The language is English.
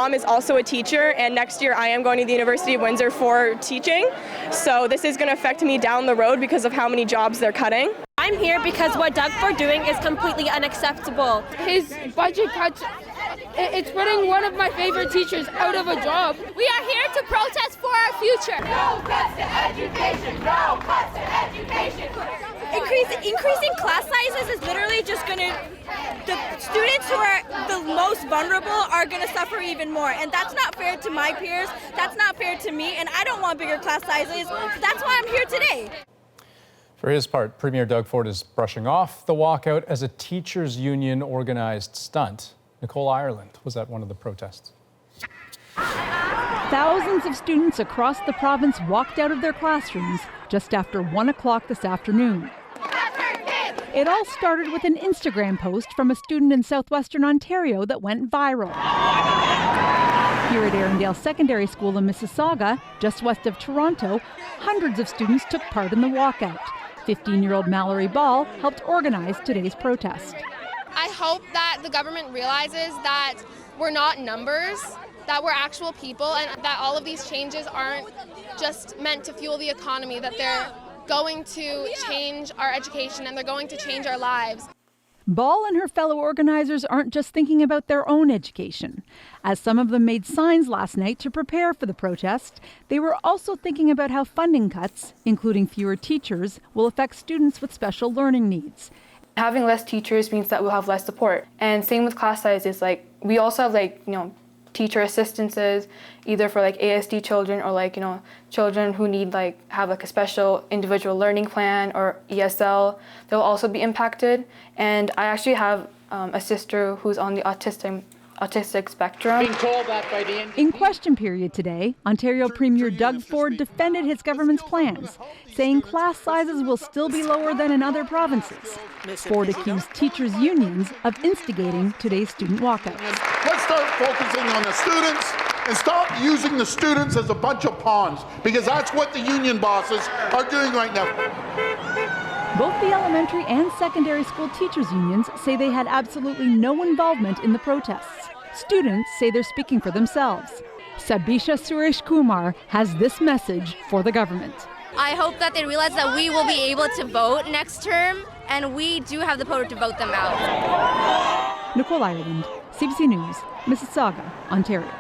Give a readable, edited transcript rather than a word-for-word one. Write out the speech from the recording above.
mom is also a teacher, and next year I am going to the University of Windsor for teaching. So this is going to affect me down the road because of how many jobs they're cutting. I'm here because what Doug Ford doing is completely unacceptable. His budget cuts, it's putting one of my favorite teachers out of a job. We are here to protest for our future. No cuts to education! No cuts to education! Increasing class sizes is literally just going to, the students who are the most vulnerable are going to suffer even more. And that's not fair to my peers, that's not fair to me, and I don't want bigger class sizes. That's why I'm here today. For his part, Premier Doug Ford is brushing off the walkout as a teachers' union organized stunt. Nicole Ireland was at one of the protests. Thousands of students across the province walked out of their classrooms just after 1 o'clock this afternoon. It all started with an Instagram post from a student in southwestern Ontario that went viral. Here at Arundel Secondary School in Mississauga, just west of Toronto, hundreds of students took part in the walkout. 15-year-old Mallory Ball helped organize today's protest. I hope that the government realizes that we're not numbers, that we're actual people, and that all of these changes aren't just meant to fuel the economy, that they're going to change our education and they're going to change our lives. Ball and her fellow organizers aren't just thinking about their own education. As some of them made signs last night to prepare for the protest, they were also thinking about how funding cuts, including fewer teachers, will affect students with special learning needs. Having less teachers means that we'll have less support. And same with class sizes, we also have teacher assistances, either for ASD children or children who need have a special individual learning plan or ESL. They'll also be impacted. And I actually have a sister who's on the autistic spectrum. In question period today, Ontario Premier Doug Ford defended his government's plans, saying class sizes will still be lower than in other provinces. Ford accused teachers' unions of instigating today's student walkouts. Let's start focusing on the students and stop using the students as a bunch of pawns, because that's what the union bosses are doing right now. Both the elementary and secondary school teachers' unions say they had absolutely no involvement in the protests. Students say they're speaking for themselves. Sabisha Suresh Kumar has this message for the government. I hope that they realize that we will be able to vote next term, and we do have the power to vote them out. Nicole Ireland, CBC News, Mississauga, Ontario.